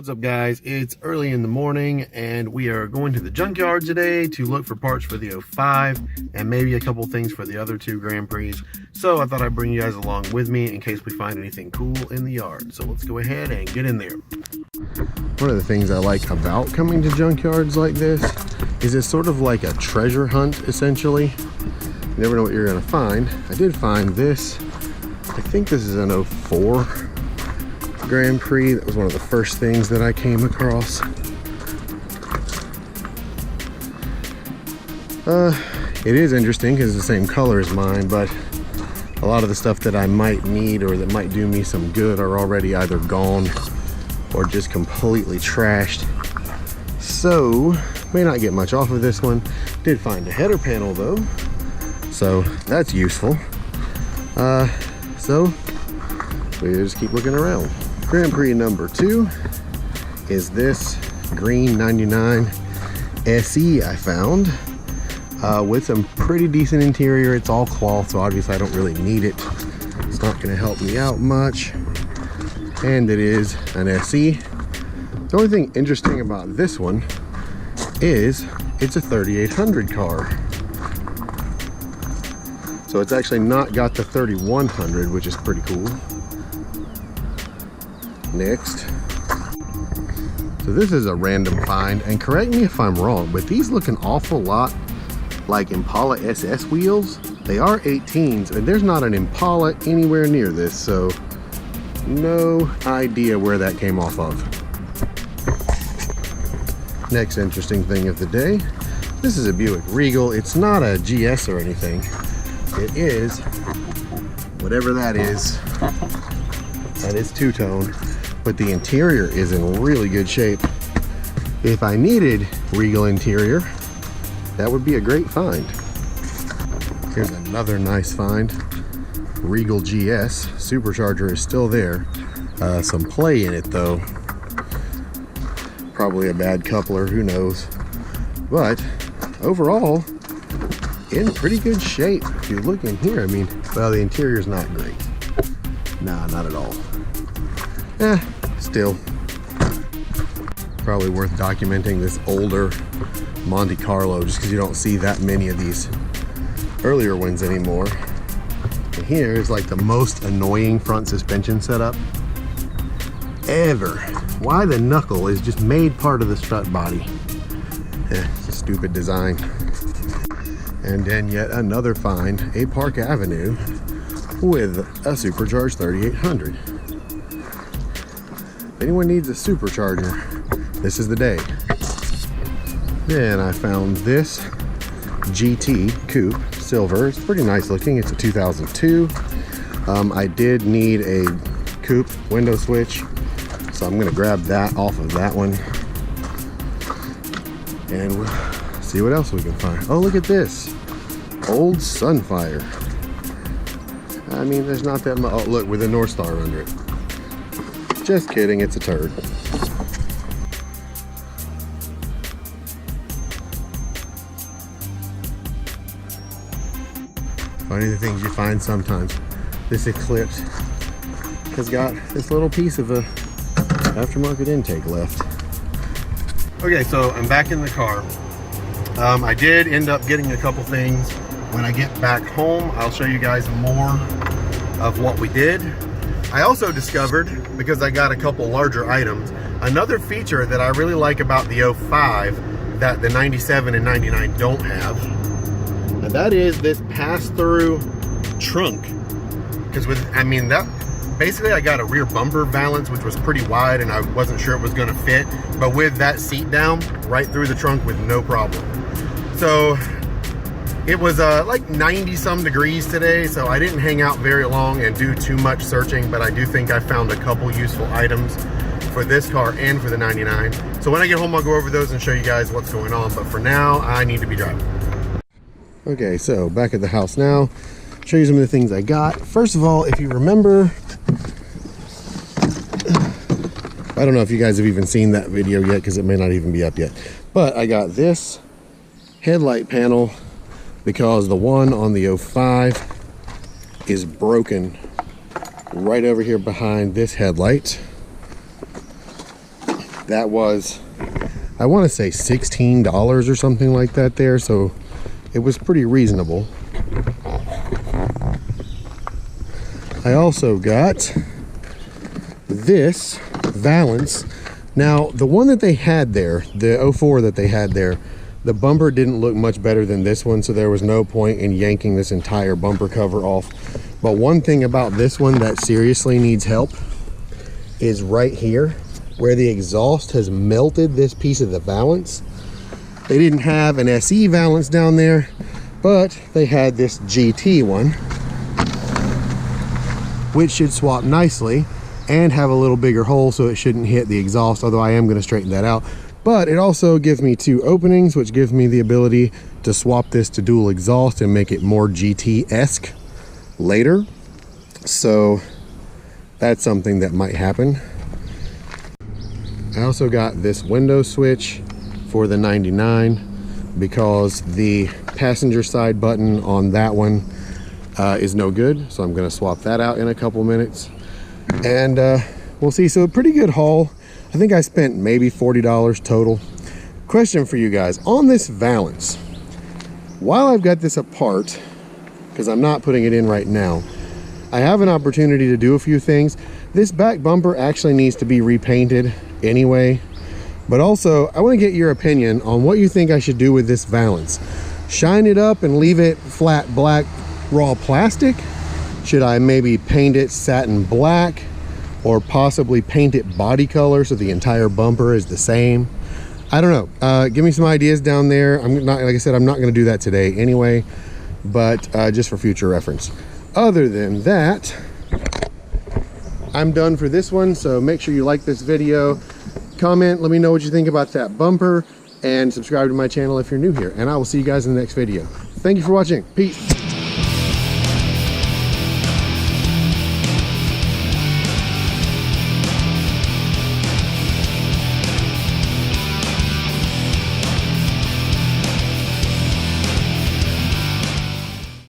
What's up, guys? It's early in the morning and we are going to the junkyard today to look for parts for the 05 and maybe a couple things for the other two Grand Prix. So I thought I'd bring you guys along with me in case we find anything cool in the yard. So let's go ahead and get in there. One of the things I like about coming to junkyards like this is it's sort of like a treasure hunt, essentially. You never know what you're gonna find. I did find this. I think this is an 04 Grand Prix. That was one of the first things that I came across. It is interesting because it's the same color as mine, but a lot of the stuff that I might need or that might do me some good are already either gone or just completely trashed. So may not get much off of this one. Did find a header panel though, so that's useful. So we just keep looking around. Grand Prix number 2 is this green 99 SE I found with some pretty decent interior. It's all cloth, so obviously I don't really need it. It's not going to help me out much, and it is an SE. The only thing interesting about this one is it's a 3800 car, so it's actually not got the 3100, which is pretty cool. Next, so this is a random find, and correct me if I'm wrong, but these look an awful lot like Impala SS wheels. They are 18s, and there's not an Impala anywhere near this, so no idea where that came off of. Next interesting thing of the day, this is a Buick Regal. It's not a GS or anything. It is whatever that is. That is two-tone, but the interior is in really good shape. If I needed Regal interior, that would be a great find. Here's another nice find. Regal GS. Supercharger is still there. Some play in it though. Probably a bad coupler, who knows. But overall, in pretty good shape. If you look in here, I mean, well, the interior's not great. Nah, not at all. Still probably worth documenting this older Monte Carlo, just because you don't see that many of these earlier ones anymore. And here is like the most annoying front suspension setup ever. Why the knuckle is just made part of the strut body. It's a stupid design. And then yet another find, a Park Avenue with a supercharged 3800. If anyone needs a supercharger, this is the day. Then I found this GT Coupe Silver. It's pretty nice looking. It's a 2002. I did need a coupe window switch, so I'm gonna grab that off of that one. And we'll see what else we can find. Oh, look at this. Old Sunfire. I mean, there's not that much. Oh, look, with a North Star under it. Just kidding, it's a turd. Funny the things you find sometimes. This Eclipse has got this little piece of a aftermarket intake left. Okay, so I'm back in the car. I did end up getting a couple things. When I get back home, I'll show you guys more of what we did. I also discovered, because I got a couple larger items, another feature that I really like about the 05 that the 97 and 99 don't have. And that is this pass-through trunk. Because basically I got a rear bumper valance, which was pretty wide and I wasn't sure it was gonna fit. But with that seat down, right through the trunk with no problem. So it was like 90 some degrees today, so I didn't hang out very long and do too much searching, but I do think I found a couple useful items for this car and for the 99. So when I get home, I'll go over those and show you guys what's going on. But for now, I need to be driving. Okay, so back at the house now. Show you some of the things I got. First of all, if you remember, I don't know if you guys have even seen that video yet because it may not even be up yet, but I got this headlight panel because the one on the 05 is broken right over here behind this headlight. That was, I want to say $16 or something like that there, so it was pretty reasonable. I also got this Valance. Now, the one that they had there, the 04 that they had there, the bumper didn't look much better than this one, so there was no point in yanking this entire bumper cover off. But one thing about this one that seriously needs help is right here, where the exhaust has melted this piece of the Valance. They didn't have an SE Valance down there, but they had this GT one, which should swap nicely and have a little bigger hole so it shouldn't hit the exhaust, although I am going to straighten that out. But it also gives me 2 openings, which gives me the ability to swap this to dual exhaust and make it more GT-esque later. So that's something that might happen. I also got this window switch for the 99 because the passenger side button on that one is no good. So I'm going to swap that out in a couple minutes. And we'll see. So a pretty good haul. I think I spent maybe $40 total. Question for you guys on this Valance. While I've got this apart, because I'm not putting it in right now, I have an opportunity to do a few things. This back bumper actually needs to be repainted anyway. But also, I want to get your opinion on what you think I should do with this Valance. Shine it up and leave it flat black raw plastic? Should I maybe paint it satin black, or possibly paint it body color so the entire bumper is the same? I don't know. Give me some ideas down there. I'm not, like I said, I'm not going to do that today anyway, but just for future reference. Other than that, I'm done for this one. So make sure you like this video, comment, let me know what you think about that bumper, and subscribe to my channel if you're new here. And I will see you guys in the next video. Thank you for watching. Peace.